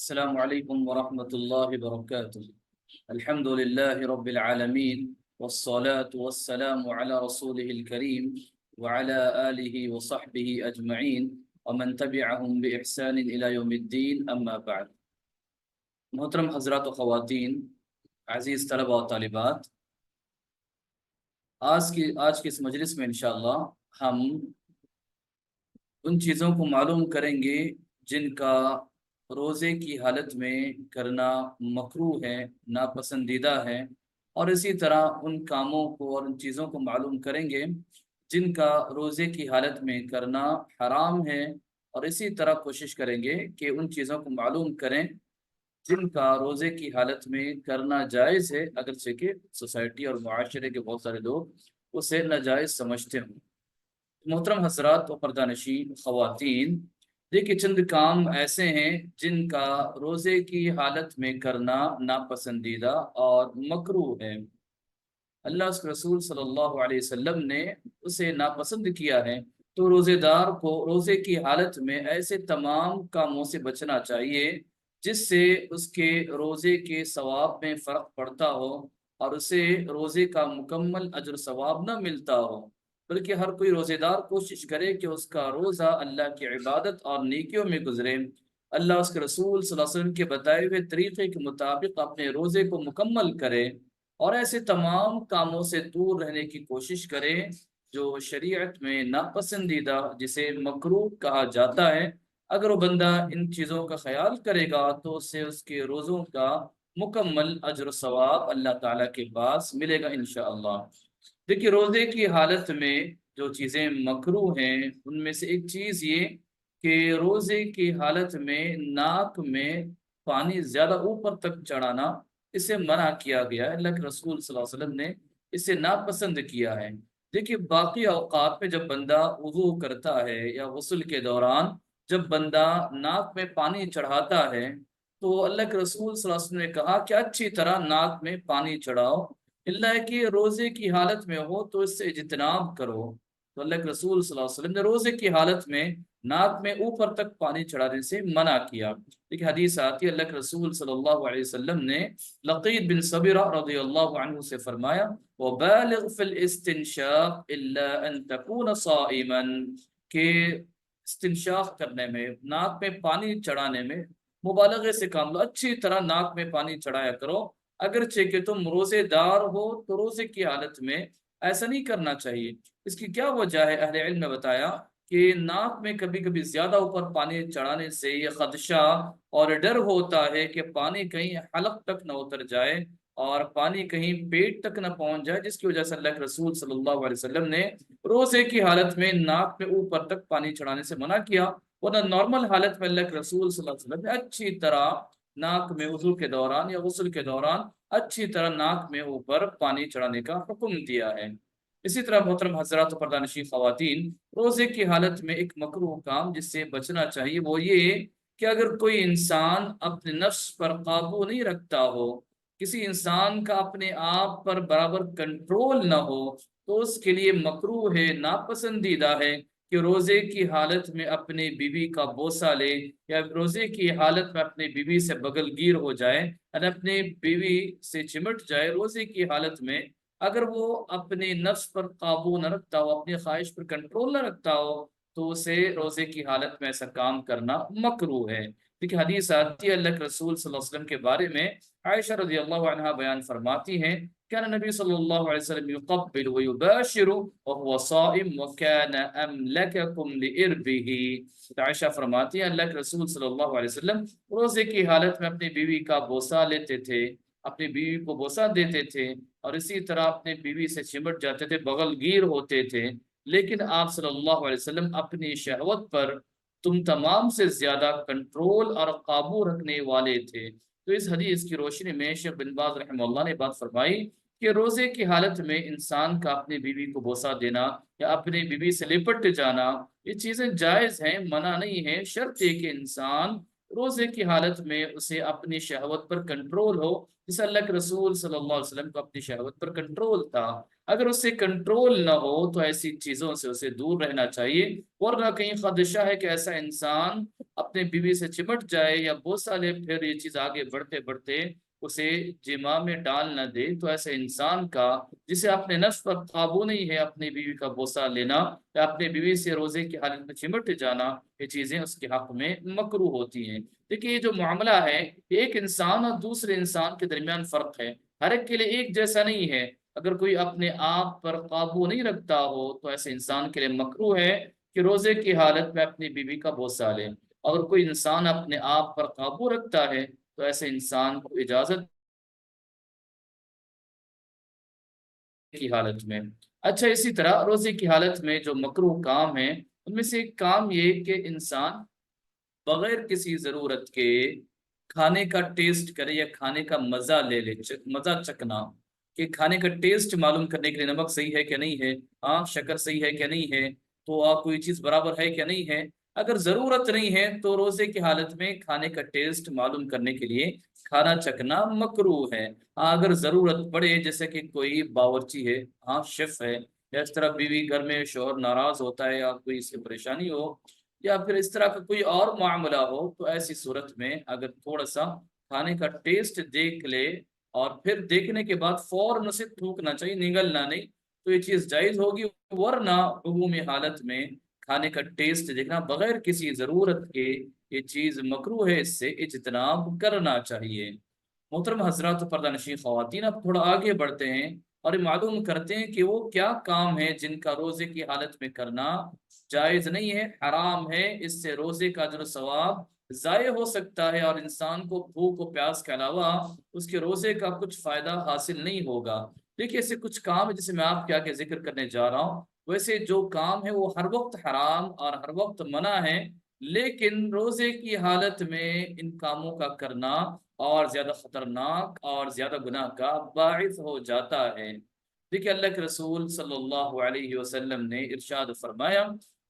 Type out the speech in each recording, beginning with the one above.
السلام عليكم ورحمة الله وبركاته. الحمد لله رب العالمين، والصلاة والسلام على رسوله الكريم وعلى آله وصحبه أجمعين ومن تبعهم بإحسان إلى يوم الدين. أما بعد. محترم حضرات و خواتین، عزیز طلبہ و طالبات، آج کی اس مجلس میں انشاءاللہ ہم ان چیزوں کو معلوم کریں گے جن کا روزے کی حالت میں کرنا مکروہ ہے، ناپسندیدہ ہے، اور اسی طرح ان کاموں کو اور ان چیزوں کو معلوم کریں گے جن کا روزے کی حالت میں کرنا حرام ہے، اور اسی طرح کوشش کریں گے کہ ان چیزوں کو معلوم کریں جن کا روزے کی حالت میں کرنا جائز ہے، اگرچہ کہ سوسائٹی اور معاشرے کے بہت سارے لوگ اسے ناجائز سمجھتے ہوں۔ محترم حضرات و پردہ نشین خواتین، دیکھیے چند کام ایسے ہیں جن کا روزے کی حالت میں کرنا ناپسندیدہ اور مکروہ ہے۔ اللہ کے رسول صلی اللہ علیہ وسلم نے اسے ناپسند کیا ہے، تو روزے دار کو روزے کی حالت میں ایسے تمام کاموں سے بچنا چاہیے جس سے اس کے روزے کے ثواب میں فرق پڑتا ہو اور اسے روزے کا مکمل اجر ثواب نہ ملتا ہو، بلکہ ہر کوئی روزے دار کوشش کرے کہ اس کا روزہ اللہ کی عبادت اور نیکیوں میں گزرے، اللہ اس کے رسول صلی اللہ علیہ وسلم کے بتائے ہوئے طریقے کے مطابق اپنے روزے کو مکمل کرے، اور ایسے تمام کاموں سے دور رہنے کی کوشش کرے جو شریعت میں ناپسندیدہ، جسے مکروہ کہا جاتا ہے۔ اگر وہ بندہ ان چیزوں کا خیال کرے گا تو اس سے اس کے روزوں کا مکمل اجر و ثواب اللہ تعالیٰ کے پاس ملے گا انشاءاللہ۔ دیکھیے روزے کی حالت میں جو چیزیں مکروہ ہیں ان میں سے ایک چیز یہ کہ روزے کی حالت میں ناک میں پانی زیادہ اوپر تک چڑھانا، اسے منع کیا گیا ہے۔ اللہ کے رسول صلی اللہ علیہ وسلم نے اسے ناپسند کیا ہے۔ دیکھیے باقی اوقات میں جب بندہ وضو کرتا ہے یا غسل کے دوران جب بندہ ناک میں پانی چڑھاتا ہے تو اللہ کے رسول صلی اللہ علیہ وسلم نے کہا کہ اچھی طرح ناک میں پانی چڑھاؤ، اللہ کہ روزے کی حالت میں ہو تو اس سے اجتناب کرو۔ تو اللہ کے رسول صلی اللہ علیہ وسلم نے روزے کی حالت میں ناک میں اوپر تک پانی چڑھانے سے منع کیا۔ دیکھیے حدیث آتی ہے، اللہ کے رسول صلی اللہ علیہ وسلم نے لقید بن صبیرہ رضی اللہ عنہ سے فرمایا، وَبَالِغْ فِي الْإِسْتِنْشَاقِ إِلَّا أَن تَكُونَ صَائِمًا، کہ استنشاق کرنے میں، ناک میں پانی چڑھانے میں مبالغے سے کام لو، اچھی طرح ناک میں پانی چڑھایا کرو، اگرچہ کہ تم روزے دار ہو تو روزے کی حالت میں ایسا نہیں کرنا چاہیے۔ اس کی کیا وجہ ہے؟ اہل علم نے بتایا کہ ناک میں کبھی کبھی زیادہ اوپر پانی چڑھانے سے یہ خدشہ اور ڈر ہوتا ہے کہ پانی کہیں حلق تک نہ اتر جائے اور پانی کہیں پیٹ تک نہ پہنچ جائے، جس کی وجہ سے اللہ کے رسول صلی اللہ علیہ وسلم نے روزے کی حالت میں ناک میں اوپر تک پانی چڑھانے سے منع کیا، ورنہ نارمل حالت میں اللہ کے رسول صلی اللہ علیہ وسلم نے اچھی طرح ناک میں وضو کے دوران یا غسل کے دوران اچھی طرح ناک میں اوپر پانی چڑھانے کا حکم دیا ہے۔ اسی طرح محترم حضرات و پردہ نشین خواتین، روزے کی حالت میں ایک مکروہ کام جس سے بچنا چاہیے وہ یہ کہ اگر کوئی انسان اپنے نفس پر قابو نہیں رکھتا ہو، کسی انسان کا اپنے آپ پر برابر کنٹرول نہ ہو، تو اس کے لیے مکروہ ہے، ناپسندیدہ ہے کہ روزے کی حالت میں اپنی بیوی کا بوسہ لے، یا روزے کی حالت میں اپنی بیوی سے بغل گیر ہو جائے اور اپنی بیوی سے چمٹ جائے۔ روزے کی حالت میں اگر وہ اپنے نفس پر قابو نہ رکھتا ہو، اپنی خواہش پر کنٹرول نہ رکھتا ہو، تو اسے روزے کی حالت میں ایسا کام کرنا مکروہ ہے۔ دیکھیے حدیث آتی ہے اللہ کے رسول صلی اللہ علیہ وسلم کے بارے میں، عائشہ رضی اللہ عنہا بیان فرماتی ہیں، كان نبی صلی اللہ علیہ وسلم يقبل ويباشر وهو صائم وكان املككم لإربه۔ عائشہ فرماتی ہیں اللہ کے رسول صلی اللہ علیہ وسلم روزے کی حالت میں اپنی بیوی کا بوسہ لیتے تھے، اپنی بیوی کو بوسہ دیتے تھے، اور اسی طرح اپنے بیوی سے چمٹ جاتے تھے، بغل گیر ہوتے تھے، لیکن آپ صلی اللہ علیہ وسلم اپنی شہوت پر تم تمام سے زیادہ کنٹرول اور قابو رکھنے والے تھے۔ تو اس حدیث کی روشنی میں شیخ بن باز رحمہ اللہ نے بات فرمائی کہ روزے کی حالت میں انسان کا اپنی بیوی کو بوسہ دینا یا اپنی بیوی سے لپٹ جانا، یہ چیزیں جائز ہیں، منع نہیں ہے، شرط ہے کہ انسان روزے کی حالت میں اسے اپنی شہوت پر کنٹرول ہو، جس اللہ کے رسول صلی اللہ علیہ وسلم کو اپنی شہوت پر کنٹرول تھا۔ اگر اس سے کنٹرول نہ ہو تو ایسی چیزوں سے اسے دور رہنا چاہیے، ورنہ کہیں خدشہ ہے کہ ایسا انسان اپنے بیوی سے چمٹ جائے یا بوسہ لے، پھر یہ چیز آگے بڑھتے بڑھتے اسے جماع میں ڈال نہ دے، تو ایسے انسان کا جسے اپنے نفس پر قابو نہیں ہے، اپنی بیوی کا بوسہ لینا یا اپنی بیوی سے روزے کی حالت میں چمٹ جانا، یہ چیزیں اس کے حق میں مکروہ ہوتی ہیں۔ دیکھیے یہ جو معاملہ ہے، ایک انسان اور دوسرے انسان کے درمیان فرق ہے، ہر ایک کے لیے ایک جیسا نہیں ہے۔ اگر کوئی اپنے آپ پر قابو نہیں رکھتا ہو تو ایسے انسان کے لیے مکروہ ہے کہ روزے کی حالت میں اپنی بیوی کا بوسہ لے۔ اگر کوئی انسان اپنے آپ پر قابو رکھتا ہے تو ایسے انسان کو اجازت کی حالت میں۔ اچھا، اسی طرح روزے کی حالت میں جو مکروہ کام ہیں ان میں سے ایک کام یہ کہ انسان بغیر کسی ضرورت کے کھانے کا ٹیسٹ کرے یا کھانے کا مزہ لے لے، مزہ چکنا، کہ کھانے کا ٹیسٹ معلوم کرنے کے لیے نمک صحیح ہے کہ نہیں ہے، شکر صحیح ہے کہ نہیں ہے، تو کوئی چیز برابر ہے کہ نہیں ہے۔ اگر ضرورت نہیں ہے تو روزے کی حالت میں کھانے کا ٹیسٹ معلوم کرنے کے لیے کھانا چکنا مکروہ ہے۔ اگر ضرورت پڑے، جیسے کہ کوئی باورچی ہے، شیف ہے، یا اس طرح بیوی گھر میں شوہر ناراض ہوتا ہے یا کوئی اس کی پریشانی ہو یا پھر اس طرح کا کوئی اور معاملہ ہو، تو ایسی صورت میں اگر تھوڑا سا کھانے کا ٹیسٹ دیکھ لے اور پھر دیکھنے کے بعد فوراً اسے تھوکنا چاہیے، نگلنا نہیں، تو یہ چیز جائز ہوگی۔ ورنہ عمومی حالت میں کھانے کا ٹیسٹ دیکھنا بغیر کسی ضرورت کے یہ چیز مکروہ ہے، اس سے اجتناب کرنا چاہیے۔ محترم حضرات و پردہ نشین خواتین، اب تھوڑا آگے بڑھتے ہیں اور یہ معلوم کرتے ہیں کہ وہ کیا کام ہے جن کا روزے کی حالت میں کرنا جائز نہیں ہے، حرام ہے، اس سے روزے کا اجر و ثواب ضائع ہو سکتا ہے اور انسان کو بھوک و پیاس کے علاوہ اس کے روزے کا کچھ فائدہ حاصل نہیں ہوگا۔ دیکھیے ایسے کچھ کام ہے جسے میں آپ کے آگے ذکر کرنے جا رہا ہوں، ویسے جو کام ہے وہ ہر وقت حرام اور ہر وقت منع ہے، لیکن روزے کی حالت میں ان کاموں کا کرنا اور زیادہ خطرناک اور زیادہ گناہ کا باعث ہو جاتا ہے۔ دیکھیے اللہ کے رسول صلی اللہ علیہ وسلم نے ارشاد فرمایا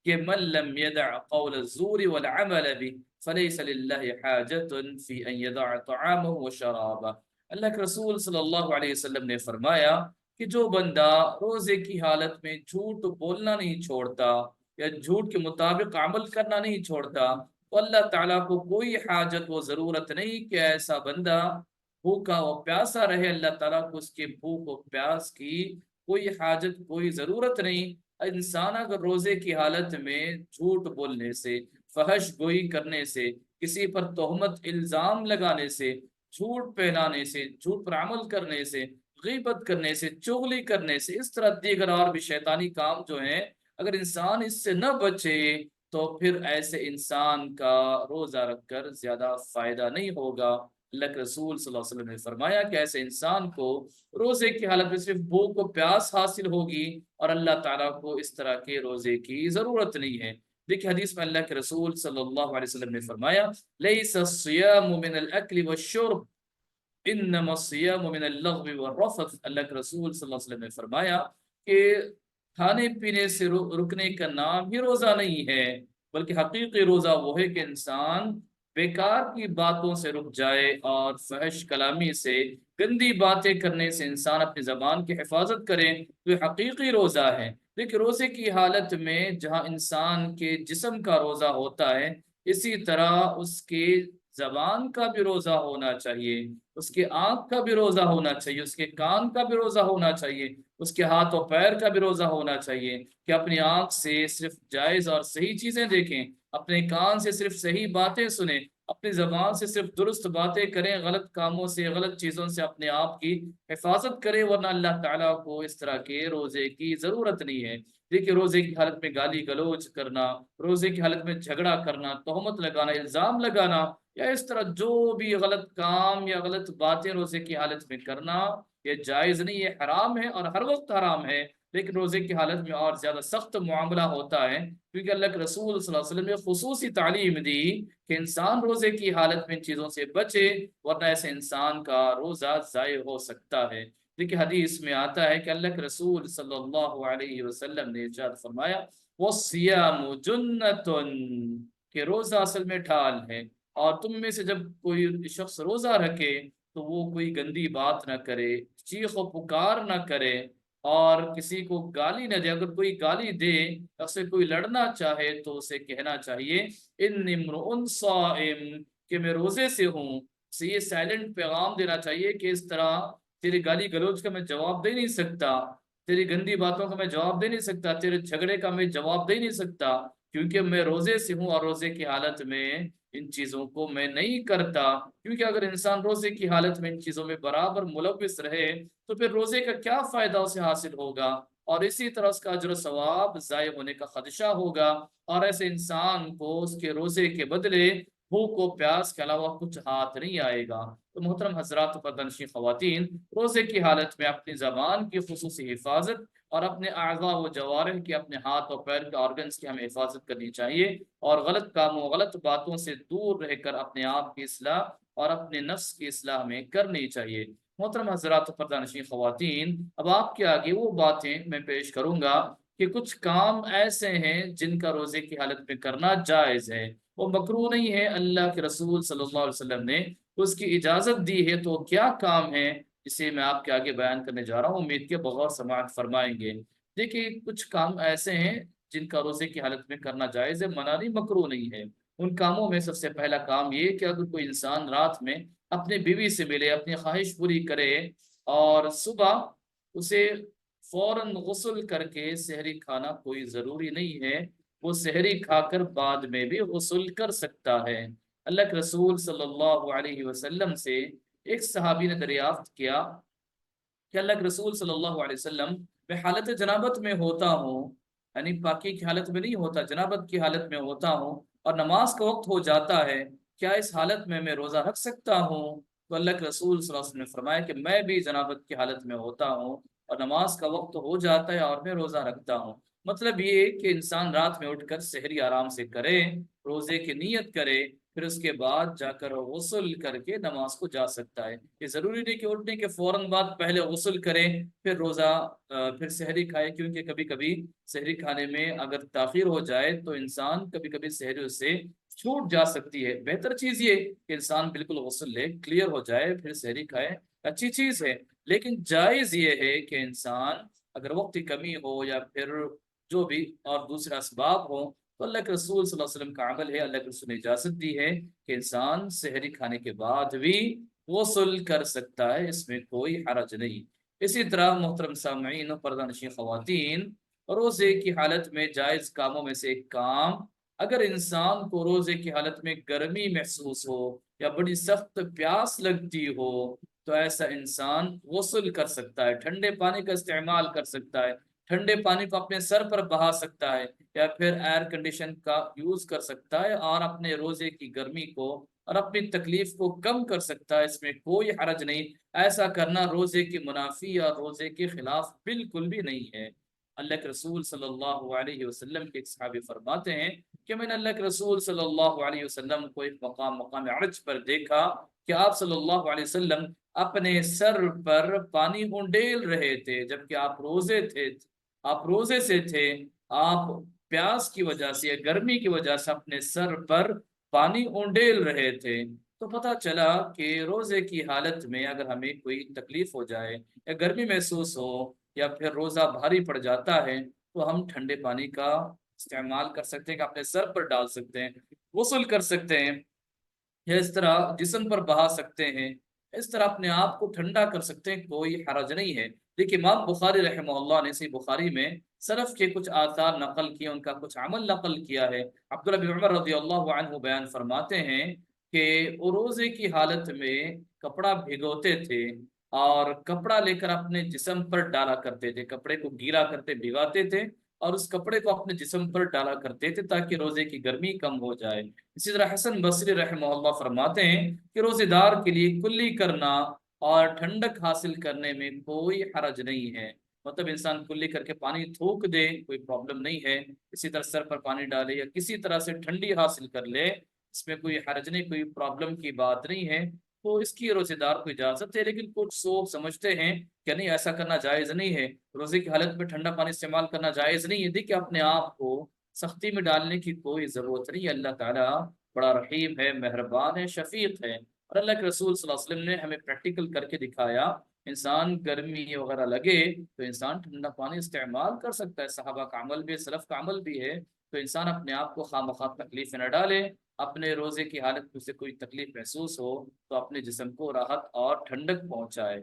کہ من لم يدع قول الزور والعمل به فليس لله حاجة في ان يدع طعامه وشرابه۔ اللہ کے رسول صلی اللہ علیہ وسلم نے فرمایا کہ جو بندہ روزے کی حالت میں جھوٹ بولنا نہیں چھوڑتا یا جھوٹ کے مطابق عمل کرنا نہیں چھوڑتا، تو اللہ تعالیٰ کو کوئی حاجت و ضرورت نہیں کہ ایسا بندہ بھوکا و پیاسا رہے۔ اللہ تعالیٰ کو اس کے بھوک و پیاس کی کوئی حاجت، کوئی ضرورت نہیں۔ انسان اگر روزے کی حالت میں جھوٹ بولنے سے، فحش گوئی کرنے سے، کسی پر تہمت الزام لگانے سے، جھوٹ پہنانے سے، جھوٹ پر عمل کرنے سے، غیبت کرنے سے، چغلی کرنے سے، اس طرح دیگر اور بھی شیطانی کام جو ہیں، اگر انسان اس سے نہ بچے تو پھر ایسے انسان کا روزہ رکھ کر زیادہ فائدہ نہیں ہوگا۔ اللہ کے رسول صلی اللہ علیہ وسلم نے فرمایا کہ ایسے انسان کو روزے کی حالت میں صرف بھوک و پیاس حاصل ہوگی اور اللہ تعالیٰ کو اس طرح کے روزے کی ضرورت نہیں ہے۔ دیکھیں حدیث میں اللہ کے رسول صلی اللہ علیہ وسلم نے فرمایا لیس الصیام من الاکل والشرب انما الصیام من اللغو والرفث۔ اللہ کے رسول صلی اللہ علیہ وسلم نے فرمایا کہ کھانے پینے سے رکنے کا نام ہی روزہ نہیں ہے، بلکہ حقیقی روزہ وہ ہے کہ انسان بیکار کی باتوں سے رک جائے اور فحش کلامی سے، گندی باتیں کرنے سے انسان اپنی زبان کی حفاظت کرے، تو یہ حقیقی روزہ ہے۔ دیکھیں روزے کی حالت میں جہاں انسان کے جسم کا روزہ ہوتا ہے، اسی طرح اس کے زبان کا بھی روزہ ہونا چاہیے، اس کے آنکھ کا بھی روزہ ہونا چاہیے، اس کے کان کا بھی روزہ ہونا چاہیے، اس کے ہاتھ و پیر کا بھی روزہ ہونا چاہیے کہ اپنی آنکھ سے صرف جائز اور صحیح چیزیں دیکھیں، اپنے کان سے صرف صحیح باتیں سنیں، اپنی زبان سے صرف درست باتیں کریں، غلط کاموں سے، غلط چیزوں سے اپنے آپ کی حفاظت کریں، ورنہ اللہ تعالیٰ کو اس طرح کے روزے کی ضرورت نہیں ہے۔ دیکھیے روزے کی حالت میں گالی گلوچ کرنا، روزے کی حالت میں جھگڑا کرنا، تہمت لگانا، الزام لگانا، یا اس طرح جو بھی غلط کام یا غلط باتیں روزے کی حالت میں کرنا، یہ جائز نہیں ہے، حرام ہے اور ہر وقت حرام ہے۔ لیکن روزے کی حالت میں اور زیادہ سخت معاملہ ہوتا ہے، کیونکہ اللہ کے رسول صلی اللہ علیہ وسلم نے خصوصی تعلیم دی کہ انسان روزے کی حالت میں ان چیزوں سے بچے، ورنہ ایسے انسان کا روزہ ضائع ہو سکتا ہے۔ دیکھیے حدیث میں آتا ہے کہ اللہ کے رسول صلی اللہ علیہ وسلم نے ارشاد فرمایا وَالصِّيَامُ جُنَّةٌ، کہ روزہ اصل میں ڈھال ہے، اور تم میں سے جب کوئی شخص روزہ رکھے تو وہ کوئی گندی بات نہ کرے، چیخ و پکار نہ کرے، اور کسی کو گالی نہ دے. اگر کوئی گالی دے یا اسے کوئی لڑنا چاہے تو اسے کہنا چاہیے انی امرؤ صائم، کہ میں روزے سے ہوں. اسے یہ سائلنٹ پیغام دینا چاہیے کہ اس طرح تیری گالی گلوچ کا میں جواب دے نہیں سکتا، تیری گندی باتوں کا میں جواب دے نہیں سکتا، تیرے جھگڑے کا میں جواب دے نہیں سکتا، کیونکہ میں روزے سے ہوں اور روزے کی حالت میں ان چیزوں کو میں نہیں کرتا. کیونکہ اگر انسان روزے کی حالت میں ان چیزوں میں برابر ملوث رہے تو پھر روزے کا کیا فائدہ اسے حاصل ہوگا، اور اسی طرح اس کا اجر و ثواب ضائع ہونے کا خدشہ ہوگا. اور ایسے انسان کو اس کے روزے کے بدلے بھوک و پیاس کے علاوہ کچھ ہاتھ نہیں آئے گا. تو محترم حضرات و پردنشی خواتین، روزے کی حالت میں اپنی زبان کی خصوصی حفاظت اور اپنے اعضاء و جوارح کی، اپنے ہاتھ اور پیر کے آرگنز کی ہمیں حفاظت کرنی چاہیے، اور غلط کاموں غلط باتوں سے دور رہ کر اپنے آپ کی اصلاح اور اپنے نفس کی اصلاح ہمیں کرنی چاہیے. محترم حضرات و پردہ خواتین، اب آپ کے آگے وہ باتیں میں پیش کروں گا کہ کچھ کام ایسے ہیں جن کا روزے کی حالت میں کرنا جائز ہے، وہ مکروہ نہیں ہے. اللہ کے رسول صلی اللہ علیہ وسلم نے اس کی اجازت دی ہے. تو کیا کام ہے جسے میں آپ کے آگے بیان کرنے جا رہا ہوں، امید کے بغور سماعت فرمائیں گے. دیکھیے کچھ کام ایسے ہیں جن کا روزے کی حالت میں کرنا جائز ہے، منع نہیں، مکروہ نہیں ہے. ان کاموں میں سب سے پہلا کام یہ کہ اگر کوئی انسان رات میں اپنی بیوی سے ملے، اپنی خواہش پوری کرے، اور صبح اسے فوراً غسل کر کے سحری کھانا کوئی ضروری نہیں ہے، وہ سحری کھا کر بعد میں بھی غسل کر سکتا ہے. اللہ کے رسول صلی اللہ علیہ وسلم سے ایک صحابی نے دریافت کیا کہ اللہ کے رسول صلی اللہ علیہ وسلم، میں حالت جنابت میں ہوتا ہوں، یعنی پاکی کی حالت میں نہیں ہوتا، جنابت کی حالت میں ہوتا ہوں، اور نماز کا وقت ہو جاتا ہے، کیا اس حالت میں روزہ رکھ سکتا ہوں؟ تو اللہ کے رسول صلی اللہ علیہ وسلم نے فرمایا کہ میں بھی جنابت کی حالت میں ہوتا ہوں اور نماز کا وقت ہو جاتا ہے اور میں روزہ رکھتا ہوں. مطلب یہ کہ انسان رات میں اٹھ کر سحری آرام سے کرے، روزے کی نیت کرے، پھر اس کے بعد جا کر غسل کر کے نماز کو جا سکتا ہے. یہ ضروری نہیں کہ اٹھنے کے فوراً بعد پہلے غسل کرے پھر روزہ پھر سحری کھائے، کیونکہ کبھی کبھی سحری کھانے میں اگر تاخیر ہو جائے تو انسان کبھی کبھی سحری اس سے چھوٹ جا سکتی ہے. بہتر چیز یہ کہ انسان بالکل غسل لے، کلیئر ہو جائے، پھر سحری کھائے، اچھی چیز ہے. لیکن جائز یہ ہے کہ انسان اگر وقت کی کمی ہو یا پھر جو بھی اور دوسرے اسباب ہوں، تو اللہ کے رسول صلی اللہ علیہ وسلم کا عمل ہے، اللہ کے رسول نے اجازت دی ہے کہ انسان سحری کھانے کے بعد بھی غسل کر سکتا ہے، اس میں کوئی حرج نہیں. اسی طرح محترم سامعین و پردہ نشین خواتین، روزے کی حالت میں جائز کاموں میں سے ایک کام، اگر انسان کو روزے کی حالت میں گرمی محسوس ہو یا بڑی سخت پیاس لگتی ہو تو ایسا انسان غسل کر سکتا ہے، ٹھنڈے پانی کا استعمال کر سکتا ہے، ٹھنڈے پانی کو اپنے سر پر بہا سکتا ہے، یا پھر ایئر کنڈیشن کا یوز کر سکتا ہے اور اپنے روزے کی گرمی کو اور اپنی تکلیف کو کم کر سکتا ہے. اس میں کوئی حرج نہیں. ایسا کرنا روزے کی منافی اور روزے کے خلاف بالکل بھی نہیں ہے. اللہ کے رسول صلی اللہ علیہ وسلم کے ایک صحابی فرماتے ہیں کہ میں نے اللہ کے رسول صلی اللہ علیہ وسلم کو ایک مقام عرج پر دیکھا کہ آپ صلی اللہ علیہ وسلم اپنے سر پر پانی انڈیل رہے تھے، جبکہ آپ روزے تھے، آپ روزے سے تھے. آپ پیاس کی وجہ سے یا گرمی کی وجہ سے اپنے سر پر پانی انڈیل رہے تھے. تو پتہ چلا کہ روزے کی حالت میں اگر ہمیں کوئی تکلیف ہو جائے یا گرمی محسوس ہو یا پھر روزہ بھاری پڑ جاتا ہے تو ہم ٹھنڈے پانی کا استعمال کر سکتے ہیں، کہ اپنے سر پر ڈال سکتے ہیں، غسل کر سکتے ہیں، یا اس طرح جسم پر بہا سکتے ہیں، اس طرح اپنے آپ کو ٹھنڈا کر سکتے ہیں، کوئی حرج نہیں ہے. دیکھیے امام بخاری رحمہ اللہ نے صحیح بخاری میں سلف کے کچھ آثار نقل کیے، ان کا کچھ عمل نقل کیا ہے. عبداللہ بن عمر رضی اللہ عنہ بیان فرماتے ہیں کہ وہ روزے کی حالت میں کپڑا بھگوتے تھے اور کپڑا لے کر اپنے جسم پر ڈالا کرتے تھے، کپڑے کو گیلا کرتے بھگاتے تھے اور اس کپڑے کو اپنے جسم پر ڈالا کرتے تھے تاکہ روزے کی گرمی کم ہو جائے. اسی طرح حسن بصری رحمہ اللہ فرماتے ہیں کہ روزے دار کے لیے کلی کرنا اور ٹھنڈک حاصل کرنے میں کوئی حرج نہیں ہے. مطلب انسان کلی کر کے پانی تھوک دے، کوئی پرابلم نہیں ہے. اسی طرح سر پر پانی ڈالے یا کسی طرح سے ٹھنڈی حاصل کر لے، اس میں کوئی حرج نہیں، کوئی پرابلم کی بات نہیں ہے. تو اس کی روزے دار کو اجازت ہے. لیکن کچھ لوگ سمجھتے ہیں کہ نہیں، ایسا کرنا جائز نہیں ہے، روزے کی حالت میں ٹھنڈا پانی استعمال کرنا جائز نہیں ہے. دیکھیے اپنے آپ کو سختی میں ڈالنے کی کوئی ضرورت نہیں. اللہ تعالیٰ بڑا رحیم ہے، مہربان ہے، شفیق ہے. اور اللہ کے رسول صلی اللہ علیہ وسلم نے ہمیں پریکٹیکل کر کے دکھایا انسان گرمی وغیرہ لگے تو انسان ٹھنڈا پانی استعمال کر سکتا ہے، صحابہ کا عمل بھی ہے، سلف کا عمل بھی ہے۔ تو انسان اپنے آپ کو خواہ مخواہ تکلیف میں نہ ڈالے، اپنے روزے کی حالت میں سے کوئی تکلیف محسوس ہو تو اپنے جسم کو راحت اور ٹھنڈک پہنچائے۔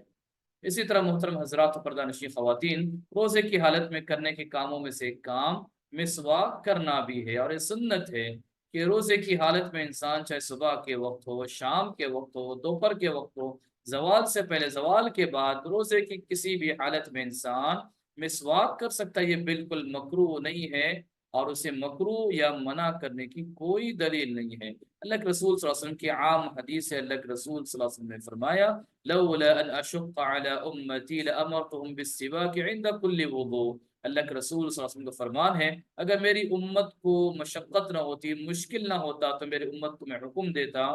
اسی طرح محترم حضرات و پردہ نشین خواتین، روزے کی حالت میں کرنے کے کاموں میں سے ایک کام مسواک کرنا بھی ہے، اور یہ سنت ہے کہ روزے کی حالت میں انسان چاہے صبح کے وقت ہو، شام کے وقت ہو، دوپہر کے وقت ہو، زوال سے پہلے، زوال کے بعد، روزے کی کسی بھی حالت میں انسان مسواک کر سکتا ہے۔ یہ بالکل مکروہ نہیں ہے، اور اسے مکروہ یا منع کرنے کی کوئی دلیل نہیں ہے۔ اللہ کے رسول صلی اللہ علیہ وسلم کی عام حدیث ہے، اللہ کے رسول صلی اللہ علیہ وسلم نے فرمایا لولا ان اشق على امتی لامرتهم بالسواک عند كل وضوء۔ اللہ کے رسول صلی اللہ علیہ وسلم کا فرمان ہے، اگر میری امت کو مشقت نہ ہوتی، مشکل نہ ہوتا، تو میری امت کو میں حکم دیتا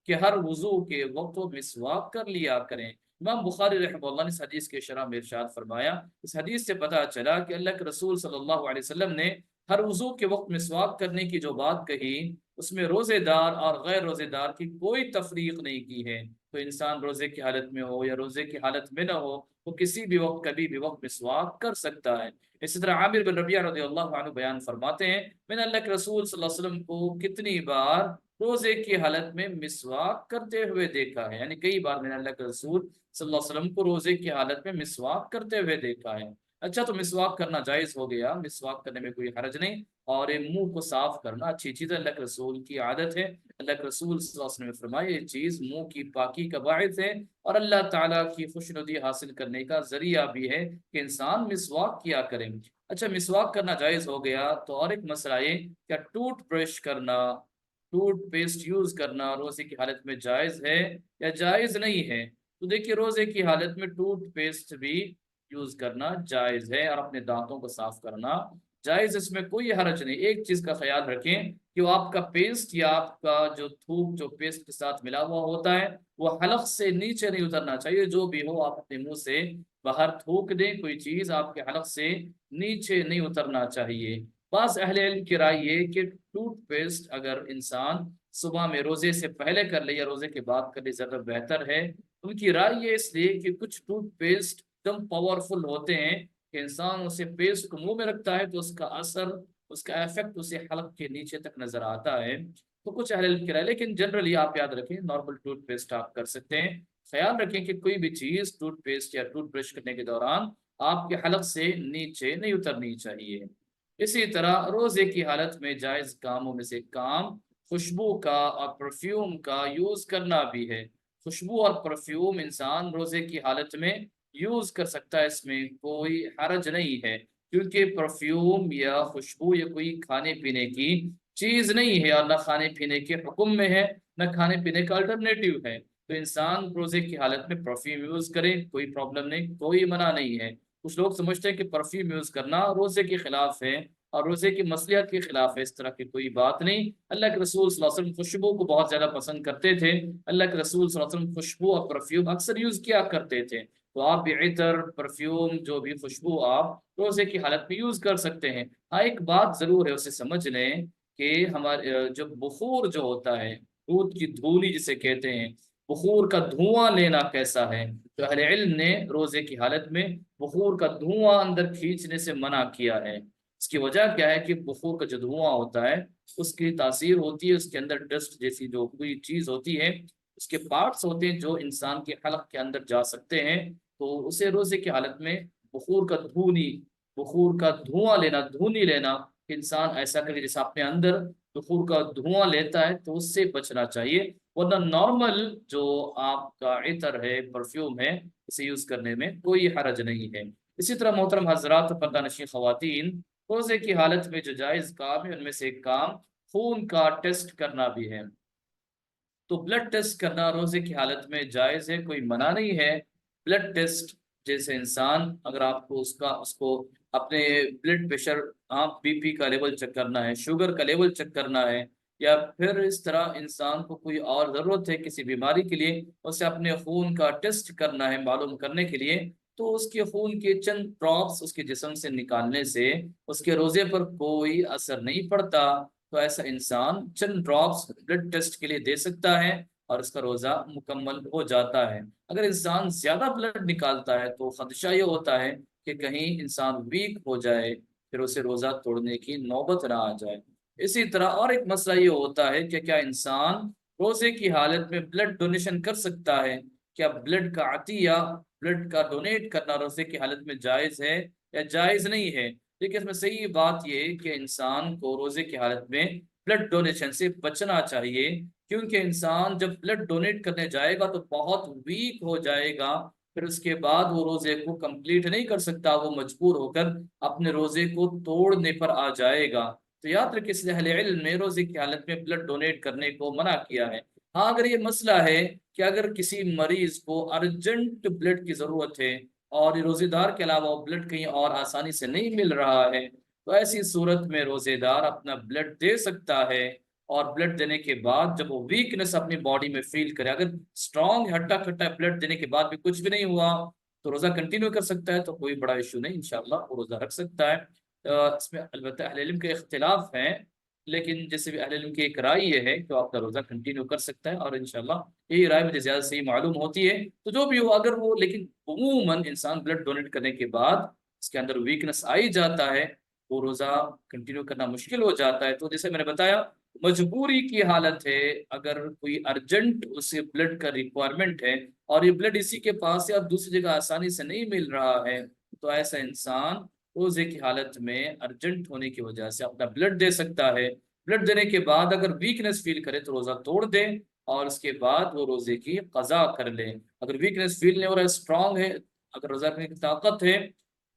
کہ ہر وضو کے وقت وہ مسواک کر لیا کریں۔ امام بخاری رحمہ اللہ نے اس حدیث کے شرح میں ارشاد فرمایا، اس حدیث سے پتہ چلا کہ اللہ کے رسول صلی اللہ علیہ وسلم نے ہر وضو کے وقت مسواک کرنے کی جو بات کہی، اس میں روزے دار اور غیر روزے دار کی کوئی تفریق نہیں کی ہے۔ تو انسان روزے کی حالت میں ہو یا روزے کی حالت میں نہ ہو، وہ کسی بھی وقت کبھی بھی وقت مسواک کر سکتا ہے۔ اسی طرح عامر بن ربیعہ رضی اللہ عنہ بیان فرماتے ہیں، میں نے اللہ کے رسول صلی اللہ علیہ وسلم کو کتنی بار روزے کی حالت میں مسواک کرتے ہوئے دیکھا ہے، یعنی کئی بار میں نے اللہ کے رسول صلی اللہ علیہ وسلم کو روزے کی حالت میں مسواک کرتے ہوئے دیکھا ہے۔ اچھا، تو مسواک کرنا جائز ہو گیا، مسواک کرنے میں کوئی حرج نہیں، اور یہ منہ کو صاف کرنا اچھی چیز ہے، اللہ کے رسول کی عادت ہے۔ اللہ کے رسول صلی اللہ علیہ وسلم نے فرمایا یہ چیز منہ کی پاکی کا باعث ہے، اور اللہ تعالیٰ کی خوشنودی حاصل کرنے کا ذریعہ بھی ہے کہ انسان مسواک کیا کرے۔ اچھا، مسواک کرنا جائز ہو گیا، تو اور ایک مسئلہ یہ کیا ٹوتھ برش کرنا، ٹوتھ پیسٹ یوز کرنا روزے کی حالت میں جائز ہے یا جائز نہیں ہے؟ تو دیکھیے، روزے کی حالت میں ٹوتھ پیسٹ بھی یوز کرنا جائز ہے، اور اپنے دانتوں کو صاف کرنا جائز، اس میں کوئی حرج نہیں۔ ایک چیز کا خیال رکھیں کہ وہ آپ کا پیسٹ یا آپ کا جو تھوک جو پیسٹ کے ساتھ ملا ہوا ہوتا ہے وہ حلق سے نیچے نہیں اترنا چاہیے، جو بھی ہو آپ اپنے منہ سے باہر تھوک دیں، کوئی چیز آپ کے حلق سے نیچے نہیں اترنا چاہیے۔ بعض اہل علم کی رائے یہ کہ ٹوتھ پیسٹ اگر انسان صبح میں روزے سے پہلے کر لے یا روزے کے بعد کر لے زیادہ بہتر ہے۔ ان کی رائے یہ اس لیے کہ کچھ ٹوتھ پیسٹ ایک دم پاورفل ہوتے ہیں کہ انسان اسے پیسٹ کو منہ میں رکھتا ہے تو اس کا اثر، اس کا ایفیکٹ اسے حلق کے نیچے تک نظر آتا ہے۔ تو کچھ اہل علم کی رائے، لیکن جنرلی آپ یاد رکھیں نارمل ٹوتھ پیسٹ آپ کر سکتے ہیں۔ خیال رکھیں کہ کوئی بھی چیز ٹوتھ پیسٹ یا ٹوتھ برش کرنے کے دوران آپ کے حلق سے نیچے نہیں اترنی چاہیے۔ اسی طرح روزے کی حالت میں جائز کاموں میں سے کام خوشبو کا اور پرفیوم کا یوز کرنا بھی ہے۔ خوشبو اور پرفیوم انسان روزے کی حالت میں یوز کر سکتا ہے، اس میں کوئی حرج نہیں ہے، کیونکہ پرفیوم یا خوشبو یہ کوئی کھانے پینے کی چیز نہیں ہے، اور نہ کھانے پینے کے حکم میں ہے، نہ کھانے پینے کا الٹرنیٹیو ہے۔ تو انسان روزے کی حالت میں پرفیوم یوز کرے، کوئی پرابلم نہیں، کوئی منع نہیں ہے۔ کچھ لوگ سمجھتے ہیں کہ پرفیوم یوز کرنا روزے کے خلاف ہے اور روزے کی مصلحت کے خلاف ہے، اس طرح کی کوئی بات نہیں۔ اللہ کے رسول صلی اللہ علیہ وسلم خوشبو کو بہت زیادہ پسند کرتے تھے، اللہ کے رسول صلی اللہ علیہ وسلم خوشبو اور پرفیوم اکثر یوز کیا کرتے تھے۔ تو آپ بھی عطر، پرفیوم، جو بھی خوشبو آپ روزے کی حالت میں یوز کر سکتے ہیں۔ ہاں، ایک بات ضرور ہے، اسے سمجھ لیں کہ ہمارے جو بخور جو ہوتا ہے، دودھ کی دھولی جسے کہتے ہیں، بخور کا دھواں لینا کیسا ہے؟ تو اہل علم نے روزے کی حالت میں بخور کا دھواں اندر کھینچنے سے منع کیا ہے۔ اس کی وجہ کیا ہے کہ بخور کا جو دھواں ہوتا ہے اس کی تاثیر ہوتی ہے، اس کے اندر ڈسٹ جیسی جو کوئی چیز ہوتی ہے، اس کے پارٹس ہوتے ہیں جو انسان کے حلق کے اندر جا سکتے ہیں، تو اسے روزے کی حالت میں بخور کا دھواں لینا، دھونی لینا، انسان ایسا کرے جیسے اپنے اندر بخور کا دھواں لیتا ہے، تو اس سے بچنا چاہیے، ورنہ نارمل جو آپ کا عطر ہے، پرفیوم ہے، اسے یوز کرنے میں کوئی حرج نہیں ہے۔ اسی طرح محترم حضرات، پردہ نشین خواتین، روزے کی حالت میں جو جائز کام ہے ان میں سے ایک کام خون کا ٹیسٹ کرنا بھی ہے۔ تو بلڈ ٹیسٹ کرنا روزے کی حالت میں جائز ہے، کوئی منع نہیں ہے۔ بلڈ ٹیسٹ جیسے انسان اگر آپ کو اس کو اپنے بلڈ پریشر، آپ بی پی کا لیول چیک کرنا ہے، شوگر کا لیول چیک کرنا ہے، یا پھر اس طرح انسان کو کوئی اور ضرورت ہے کسی بیماری کے لیے، اسے اپنے خون کا ٹیسٹ کرنا ہے معلوم کرنے کے لیے، تو اس کے خون کے چند ڈراپس اس کے جسم سے نکالنے سے اس کے روزے پر کوئی اثر نہیں پڑتا۔ تو ایسا انسان چند ڈراپس بلڈ ٹیسٹ کے لیے دے سکتا ہے، اور اس کا روزہ مکمل ہو جاتا ہے۔ اگر انسان زیادہ بلڈ نکالتا ہے تو خدشہ یہ ہوتا ہے کہ کہیں انسان ویک ہو جائے، پھر اسے روزہ توڑنے کی نوبت نہ آ جائے۔ اسی طرح اور ایک مسئلہ یہ ہوتا ہے کہ کیا انسان روزے کی حالت میں بلڈ ڈونیشن کر سکتا ہے؟ کیا بلڈ کا عطیہ، بلڈ کا ڈونیٹ کرنا روزے کی حالت میں جائز ہے یا جائز نہیں ہے؟ لیکن اس میں صحیح بات یہ کہ انسان کو روزے کی حالت میں بلڈ ڈونیشن سے بچنا چاہیے، کیونکہ انسان جب بلڈ ڈونیٹ کرنے جائے گا تو بہت ویک ہو جائے گا، پھر اس کے بعد وہ روزے کو کمپلیٹ نہیں کر سکتا، وہ مجبور ہو کر اپنے روزے کو توڑنے پر آ جائے گا۔ تو یاد رکھیں، اس لیے اہل علم نے روزے کی حالت میں بلڈ ڈونیٹ کرنے کو منع کیا ہے۔ ہاں، اگر یہ مسئلہ ہے کہ اگر کسی مریض کو ارجنٹ بلڈ کی ضرورت ہے اور روزے دار کے علاوہ بلڈ کہیں اور آسانی سے نہیں مل رہا ہے، تو ایسی صورت میں روزے دار اپنا بلڈ دے سکتا ہے، اور بلڈ دینے کے بعد جب وہ ویکنس اپنی باڈی میں فیل کرے، اگر اسٹرانگ ہٹا کھٹا بلڈ دینے کے بعد بھی کچھ بھی نہیں ہوا تو روزہ کنٹینیو کر سکتا ہے، تو کوئی بڑا ایشو نہیں، انشاءاللہ وہ روزہ رکھ سکتا ہے۔ اس میں البتہ اہل علم کے اختلاف ہیں، لیکن جیسے بھی اہل علم کی ایک رائے یہ ہے کہ وہ اپنا روزہ کنٹینیو کر سکتا ہے، اور انشاءاللہ یہی رائے مجھے زیادہ صحیح معلوم ہوتی ہے۔ تو جو بھی ہو، اگر وہ لیکن عموماً انسان بلڈ ڈونیٹ کرنے کے بعد اس کے اندر ویکنس آئی جاتا ہے، وہ روزہ کنٹینیو کرنا مشکل ہو جاتا ہے، تو جیسے میں نے بتایا مجبوری کی حالت ہے، اگر کوئی ارجنٹ اسے بلڈ کا ریکوائرمنٹ ہے اور یہ بلڈ اسی کے پاس ہے اور دوسری جگہ آسانی سے نہیں مل رہا ہے، تو ایسا انسان روزے کی حالت میں ارجنٹ ہونے کی وجہ سے اپنا بلڈ دے سکتا ہے۔ بلڈ دینے کے بعد اگر ویکنس فیل کرے تو روزہ توڑ دے، اور اس کے بعد وہ روزے کی قضا کر لے۔ اگر ویکنس فیل نہیں ہو رہا ہے، اسٹرانگ ہے، اگر روزہ رکھنے کی طاقت ہے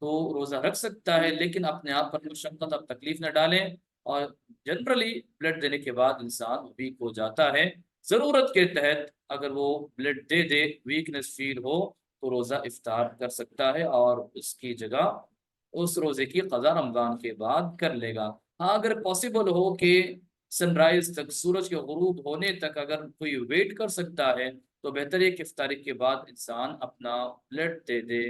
تو روزہ رکھ سکتا ہے، لیکن اپنے آپ پر مشقت اور تکلیف نہ ڈالیں۔ اور جنرلی بلڈ دینے کے بعد انسان ویک ہو جاتا ہے، ضرورت کے تحت اگر وہ بلڈ دے دے، ویکنس فیل ہو تو روزہ افطار کر سکتا ہے، اور اس کی جگہ اس روزے کی قضا رمضان کے بعد کر لے گا۔ ہاں، اگر پاسبل ہو کہ سن رائز تک، سورج کے غروب ہونے تک اگر کوئی ویٹ کر سکتا ہے تو بہتر ہے کہ افطاری کے بعد انسان اپنا بلڈ دے دے۔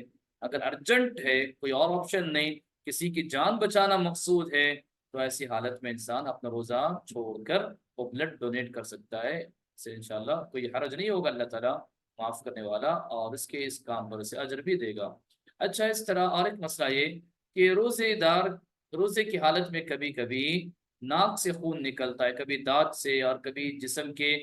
اگر ارجنٹ ہے، کوئی اور آپشن نہیں، کسی کی جان بچانا مقصود ہے، تو ایسی حالت میں انسان اپنا روزہ چھوڑ کر وہ بلڈ ڈونیٹ کر سکتا ہے، اسے انشاءاللہ کوئی حرج نہیں ہوگا، اللہ تعالیٰ معاف کرنے والا اور اس کے اس کام پر اسے اجر بھی دے گا۔ اچھا، اس طرح اور ایک مسئلہ یہ کہ روزے دار روزے کی حالت میں کبھی کبھی ناک سے خون نکلتا ہے، کبھی دانت سے اور کبھی جسم کے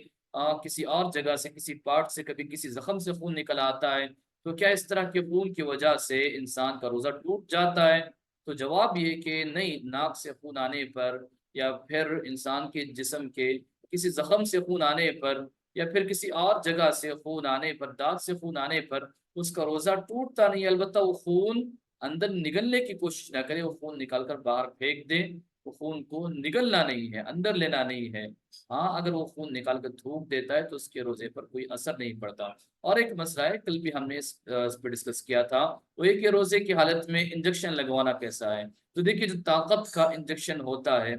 کسی اور جگہ سے، کسی پارٹ سے، کبھی کسی زخم سے خون نکل آتا ہے، تو کیا اس طرح کے خون کی وجہ سے انسان کا روزہ ٹوٹ جاتا ہے؟ تو جواب یہ کہ نہیں، ناک سے خون آنے پر یا پھر انسان کے جسم کے کسی زخم سے خون آنے پر یا پھر کسی اور جگہ سے خون آنے پر، دانت سے خون آنے پر اس کا روزہ ٹوٹتا نہیں، البتہ وہ خون اندر نگلنے کی کوشش نہ کرے، وہ خون نکال کر باہر پھینک دے، وہ خون کو نگلنا نہیں ہے، اندر لینا نہیں ہے۔ ہاں، اگر وہ خون نکال کر تھوک دیتا ہے تو اس کے روزے پر کوئی اثر نہیں پڑتا۔ اور ایک مسئلہ ہے، کل بھی ہم نے اس پہ ڈسکس کیا تھا، وہ یہ کہ روزے کی حالت میں انجیکشن لگوانا کیسا ہے؟ تو دیکھیے، جو طاقت کا انجیکشن ہوتا ہے،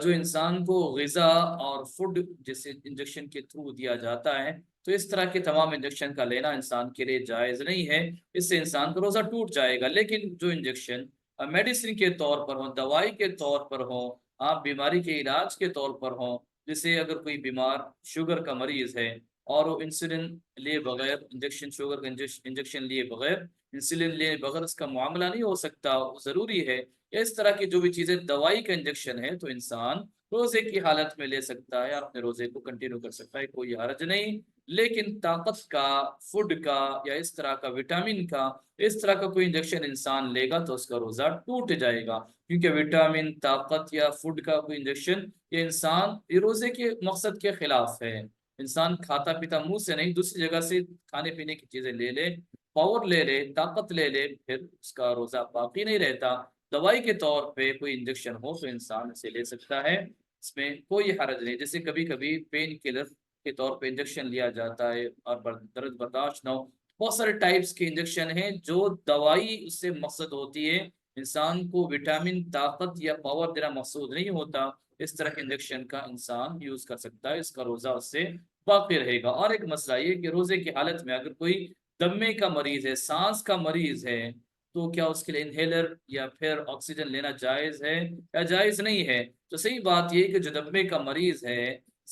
جو انسان کو غذا اور فوڈ جیسے انجیکشن کے تھرو دیا جاتا ہے، تو اس طرح کے تمام انجیکشن کا لینا انسان کے لیے جائز نہیں ہے، اس سے انسان کا روزہ ٹوٹ جائے گا۔ لیکن جو انجیکشن میڈیسن کے طور پر ہوں، دوائی کے طور پر ہوں، آپ بیماری کے علاج کے طور پر ہوں، جیسے اگر کوئی بیمار شوگر کا مریض ہے اور وہ انسولین لیے بغیر، انجیکشن شوگر کا انجیکشن لیے بغیر، انسولین لیے بغیر اس کا معاملہ نہیں ہو سکتا، ضروری ہے۔ اس طرح کی جو بھی چیزیں دوائی کا انجیکشن ہے تو انسان روزے کی حالت میں لے سکتا ہے اور اپنے روزے کو کنٹینیو کر سکتا ہے، کوئی حرج نہیں۔ لیکن طاقت کا، فوڈ کا یا اس طرح کا وٹامن کا، اس طرح کا کوئی انجیکشن انسان لے گا تو اس کا روزہ ٹوٹ جائے گا، کیونکہ وٹامن، طاقت یا فوڈ کا کوئی انجیکشن یہ روزے کے مقصد کے خلاف ہے۔ انسان کھاتا پیتا منہ سے نہیں، دوسری جگہ سے کھانے پینے کی چیزیں لے لے، پاور لے لے، طاقت لے لے، پھر اس کا روزہ باقی نہیں رہتا۔ دوائی کے طور پہ کوئی انجیکشن ہو تو انسان اسے لے سکتا ہے، اس میں کوئی حرج نہیں۔ جیسے کبھی کبھی پین کلر کے طور پہ انجیکشن لیا جاتا ہے اور درد برداشت نہ ہو، بہت سارے ٹائپس کے انجیکشن ہیں جو دوائی اس سے مقصد ہوتی ہے، انسان کو وٹامن، طاقت یا پاور دینا مقصود نہیں ہوتا، اس طرح کے انجیکشن کا انسان یوز کر سکتا ہے، اس کا روزہ اس سے باقی رہے گا۔ اور ایک مسئلہ یہ کہ روزے کی حالت میں اگر کوئی دمے کا مریض ہے، سانس کا مریض ہے، تو کیا اس کے لیے انہیلر یا پھر آکسیجن لینا جائز ہے یا جائز نہیں ہے؟ تو صحیح بات یہ کہ جو دمے کا مریض ہے،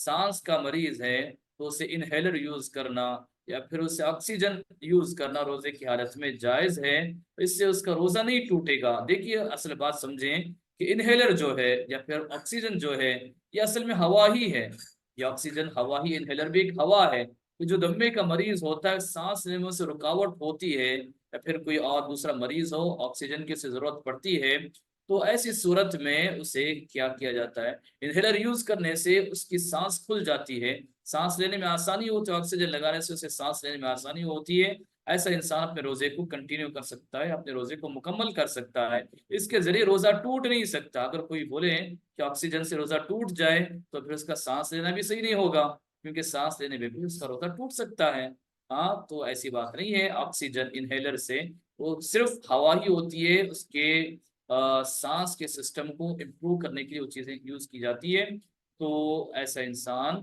سانس کا مریض ہے تو اسے انہیلر یوز کرنا یا پھر اسے آکسیجن یوز کرنا روزے کی حالت میں جائز ہے، اس سے اس کا روزہ نہیں ٹوٹے گا۔ دیکھیے اصل بات سمجھیں کہ انہیلر جو ہے یا پھر آکسیجن جو ہے یہ اصل میں ہوا ہی ہے، یہ آکسیجن ہوا ہی، انہیلر بھی ایک ہوا ہے۔ کہ جو دمے کا مریض ہوتا ہے، سانس لینے میں اسے رکاوٹ ہوتی ہے یا پھر کوئی اور دوسرا مریض ہو آکسیجن کی اسے ضرورت پڑتی ہے، تو ایسی صورت میں اسے کیا کیا جاتا ہے، انہیلر یوز کرنے سے اس کی سانس کھل جاتی ہے، سانس لینے میں آسانی ہوتی ہے، آکسیجن لگانے سے اسے سانس لینے میں آسانی ہوتی ہے۔ ایسا انسان اپنے روزے کو کنٹینیو کر سکتا ہے، اپنے روزے کو مکمل کر سکتا ہے، اس کے ذریعے روزہ ٹوٹ نہیں سکتا۔ اگر کوئی بولے کہ آکسیجن سے روزہ ٹوٹ جائے تو پھر اس کا سانس لینا بھی صحیح نہیں ہوگا، کیونکہ سانس لینے میں بھی اس کا روزہ ٹوٹ سکتا ہے۔ ہاں تو ایسی بات نہیں ہے، آکسیجن انہیلر سے وہ صرف ہوا ہی ہوتی ہے، اس کے سانس کے سسٹم کو امپروو کرنے کے لیے وہ چیزیں یوز کی جاتی ہے، تو ایسا انسان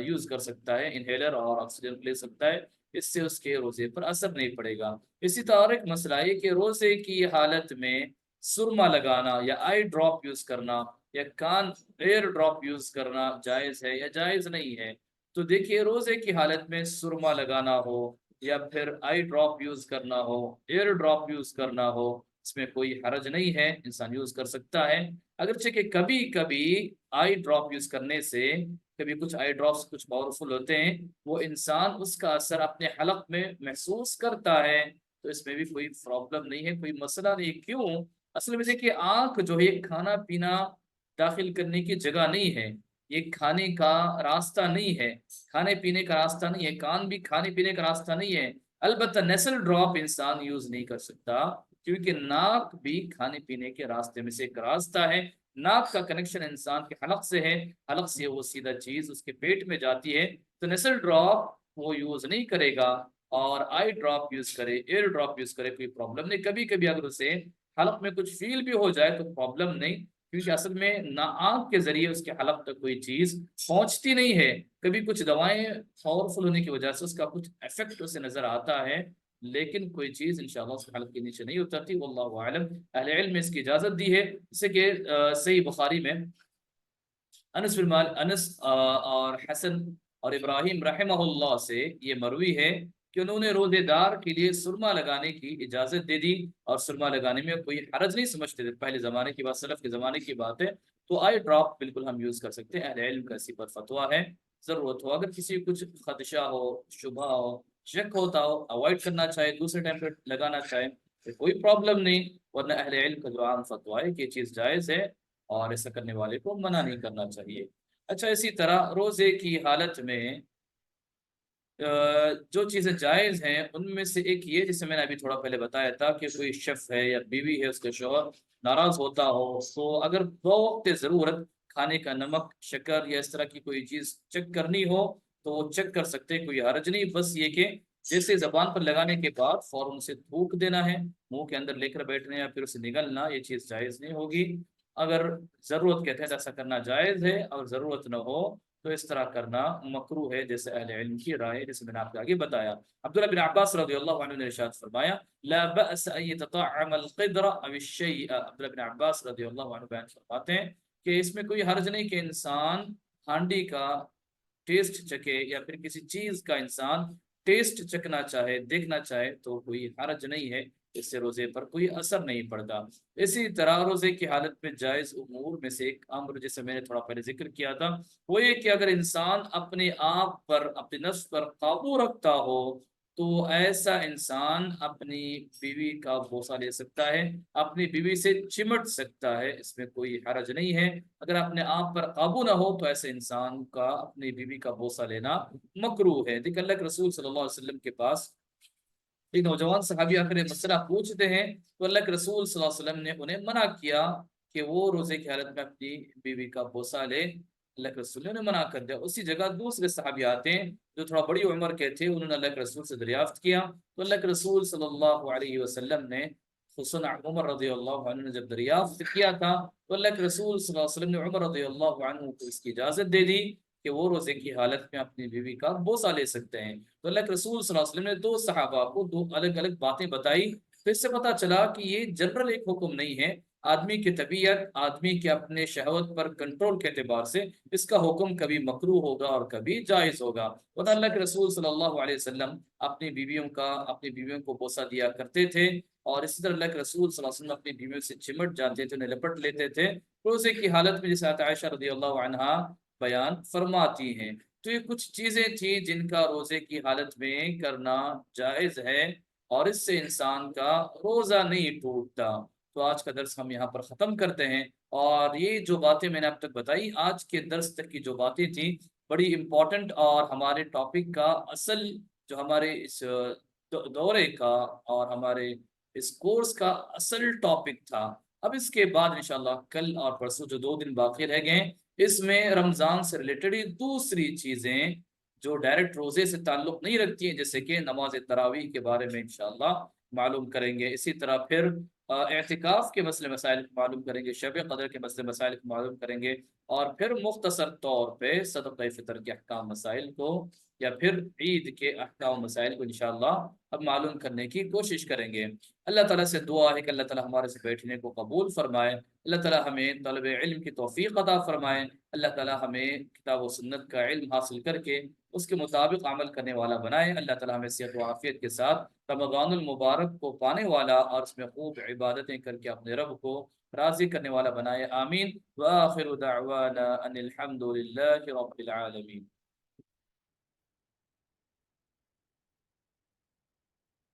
یوز کر سکتا ہے، انہیلر اور آکسیجن لے سکتا ہے، اس سے اس کے روزے پر اثر نہیں پڑے گا۔ اسی طرح ایک مسئلہ ہے کہ روزے کی حالت میں سرما لگانا یا آئی ڈراپ یوز کرنا یا کان ایئر ڈراپ یوز کرنا جائز ہے یا جائز نہیں ہے۔ تو دیکھیے روزے کی حالت میں سرما لگانا ہو یا پھر آئی ڈراپ یوز کرنا ہو، ایئر ڈراپ یوز کرنا ہو، اس میں کوئی حرج نہیں ہے، انسان یوز کر سکتا ہے۔ اگرچہ کہ کبھی کبھی آئی ڈراپ یوز کرنے سے، کبھی کچھ آئی ڈراپس کچھ پاورفل ہوتے ہیں، وہ انسان اس کا اثر اپنے حلق میں محسوس کرتا ہے، تو اس میں بھی کوئی پرابلم نہیں ہے، کوئی مسئلہ نہیں۔ کیوں؟ اصل میں دیکھیے آنکھ جو ہے کھانا پینا داخل کرنے کی جگہ نہیں ہے، یہ کھانے کا راستہ نہیں ہے، کھانے پینے کا راستہ نہیں ہے، کان بھی کھانے پینے کا راستہ نہیں ہے۔ البتہ نیسل ڈراپ انسان یوز نہیں کر سکتا، کیونکہ ناک بھی کھانے پینے کے راستے میں سے ایک راستہ ہے، ناک کا کنیکشن انسان کے حلق سے ہے، حلق سے وہ سیدھا چیز اس کے پیٹ میں جاتی ہے، تو نیسل ڈراپ وہ یوز نہیں کرے گا، اور آئی ڈراپ یوز کرے، ایئر ڈراپ یوز کرے، کوئی پرابلم نہیں۔ کبھی کبھی اگر اسے حلق میں کچھ فیل بھی ہو جائے تو پرابلم نہیں، کیونکہ اصل میں نہ آنکھ کے ذریعے اس کے حلق تک کوئی چیز پہنچتی نہیں ہے۔ کبھی کچھ دوائیں پاورفل ہونے کی وجہ سے اس کا کچھ افیکٹ اسے نظر آتا ہے، لیکن کوئی چیز انشاءاللہ اس کے حلق کے نیچے نہیں اترتی، واللہ اعلم۔ اہل علم نے اس کی اجازت دی ہے، جیسے کہ صحیح بخاری میں انس اور حسن اور ابراہیم رحمہ اللہ سے یہ مروی ہے کہ انہوں نے روزے دار کے لیے سرما لگانے کی اجازت دے دی، اور سرما لگانے میں کوئی حرج نہیں سمجھتے تھے، پہلے زمانے کی بات، سلف کے زمانے کی بات ہے۔ تو آئی ڈراپ بالکل ہم یوز کر سکتے ہیں، اہل علم کا اسی پر فتویٰ ہے۔ ضرورت ہو، اگر کسی کو کچھ خدشہ ہو، شبہ ہو، شک ہوتا ہو، اوائڈ کرنا چاہے، دوسرے ٹائم پہ لگانا چاہے تو کوئی پرابلم نہیں، ورنہ اہل علم کا جو عام فتویٰ ہے کہ یہ چیز جائز ہے اور ایسا کرنے والے کو منع نہیں کرنا چاہیے۔ اچھا، اسی طرح روزے کی حالت میں جو چیزیں جائز ہیں ان میں سے ایک یہ، جسے میں نے ابھی تھوڑا پہلے بتایا تھا، کہ کوئی شخص ہے یا بیوی ہے، اس کے شوہر ناراض ہوتا ہو، تو اگر بوقت ضرورت کھانے کا نمک، شکر یا اس طرح کی کوئی چیز چیک کرنی ہو تو وہ چیک کر سکتے ہیں، کوئی حرج نہیں۔ بس یہ کہ جیسے زبان پر لگانے کے بعد فوراً سے تھوک دینا ہے، منہ کے اندر لے کر بیٹھنا یا پھر اسے نگلنا، یہ چیز جائز نہیں ہوگی۔ اگر ضرورت کے تحت ایسا کرنا جائز ہے، اور ضرورت نہ ہو تو اس طرح کرنا مکروہ ہے، جیسے اہل علم کی رائے ہے، جیسے میں نے آپ کو آگے بتایا۔ عبداللہ بن عباس رضی اللہ عنہ نے ارشاد فرمایا لا بأس ان يتطعم القدر او الشيء، عبداللہ بن عباس رضی اللہ عنہ بیان فرماتے ہیں کہ اس میں کوئی حرج نہیں کہ انسان ہانڈی کا ٹیسٹ چکے یا پھر کسی چیز کا انسان ٹیسٹ چکنا چاہے، دیکھنا چاہے، تو کوئی حرج نہیں ہے، اس سے روزے پر کوئی اثر نہیں پڑتا۔ اسی طرح روزے کی حالت میں جائز امور میں سے ایک امر، جیسے میں نے تھوڑا پہلے ذکر کیا تھا، وہ یہ کہ اگر انسان اپنے آپ پر، اپنے نفس پر قابو رکھتا ہو تو ایسا انسان اپنی بیوی کا بوسہ لے سکتا ہے، اپنی بیوی سے چمٹ سکتا ہے، اس میں کوئی حرج نہیں ہے۔ اگر اپنے آپ پر قابو نہ ہو تو ایسے انسان کا اپنی بیوی کا بوسہ لینا مکروہ ہے۔ دیکھ اللہ کے رسول صلی اللہ علیہ وسلم کے پاس ایک نوجوان صحابی آ کر مسئلہ پوچھتے ہیں، تو اللہ کے رسول صلی اللہ علیہ وسلم نے انہیں منع کیا کہ وہ روزے کی حالت میں اپنی بیوی کا بوسہ لے، اللہ کے رسول نے منع کر دیا۔ اسی جگہ دوسرے صحابی آتے ہیں جو تھوڑا بڑی عمر کے تھے، انہوں نے اللہ کے رسول سے دریافت کیا، تو اللہ کے رسول صلی اللہ علیہ وسلم نے، خصوصاً عمر رضی اللہ عنہ نے جب دریافت کیا تھا تو اللہ کے رسول صلی اللہ علیہ وسلم نے عمر رضی اللہ عنہ کو اس کی اجازت دے دی کہ وہ روزے کی حالت میں اپنی بیوی کا بوسہ لے سکتے ہیں۔ تو اللہ کے رسول صلی اللہ علیہ وسلم نے دو صحابہ کو دو الگ الگ باتیں بتائی، تو اس سے پتہ چلا کہ یہ جنرل ایک حکم نہیں ہے، آدمی کی طبیعت، آدمی کے اپنے شہوت پر کنٹرول کے اعتبار سے اس کا حکم کبھی مکروہ ہوگا اور کبھی جائز ہوگا۔ ورنہ اللہ کے رسول صلی اللہ علیہ وسلم اپنی بیویوں کو بوسہ دیا کرتے تھے، اور اسی طرح اللہ کے رسول صلی اللہ علیہ وسلم اپنی بیویوں سے چمٹ جاتے تھے، انہیں لپٹ لیتے تھے روزے کی حالت میں، جیسے عائشہ رضی اللہ عنہا بیان فرماتی ہیں۔ تو یہ کچھ چیزیں تھیں جن کا روزے کی حالت میں کرنا جائز ہے، اور اس سے انسان کا روزہ نہیں ٹوٹتا۔ تو آج کا درس ہم یہاں پر ختم کرتے ہیں، اور یہ جو باتیں میں نے اب تک بتائی، آج کے درس تک کی جو باتیں تھیں بڑی امپورٹنٹ، اور ہمارے ٹاپک کا اصل، جو ہمارے اس دورے کا اور ہمارے اس کورس کا اصل ٹاپک تھا۔ اب اس کے بعد انشاءاللہ کل اور پرسوں جو 2 دن باقی رہ گئے، اس میں رمضان سے ریلیٹڈ دوسری چیزیں جو ڈائریکٹ روزے سے تعلق نہیں رکھتی ہیں، جیسے کہ نماز تراویح کے بارے میں انشاءاللہ معلوم کریں گے۔ اسی طرح پھر اعتکاف کے مسئلے مسائل کو معلوم کریں گے، شب قدر کے مسئلے مسائل کو معلوم کریں گے، اور پھر مختصر طور پہ صدقہ فطر کے احکام مسائل کو، یا پھر عید کے احکام مسائل کو انشاءاللہ اب معلوم کرنے کی کوشش کریں گے۔ اللہ تعالیٰ سے دعا ہے کہ اللہ تعالیٰ ہمارے سے بیٹھنے کو قبول فرمائے، اللہ تعالیٰ ہمیں طلب علم کی توفیق عطا فرمائے، اللہ تعالیٰ ہمیں کتاب و سنت کا علم حاصل کر کے اس کے مطابق عمل کرنے والا بنائے، اللہ تعالیٰ ہمیں صحت و عافیت کے ساتھ رمضان المبارک کو پانے والا اور اس میں خوب عبادتیں کر کے اپنے رب کو راضی کرنے والا بنائے، آمین۔ وآخر دعوانا ان الحمد للہ رب العالمین۔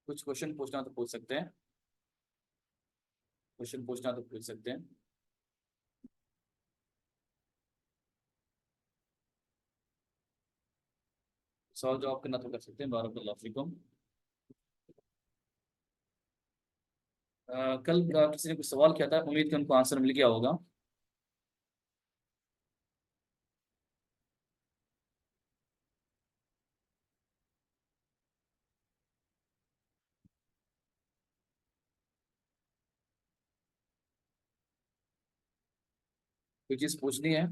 کچھ کوشچن پوچھنا تو پوچھ سکتے ہیں، کوشچن پوچھنا تو پوچھ سکتے ہیں۔ سوال جواب کرنا تو کر سکتے ہیں، بارک اللہ فیکم۔ کل کسی نے کچھ سوال کیا تھا، امید کہ ان کو آنسر مل گیا ہوگا۔ کوئی چیز پوچھنی ہے؟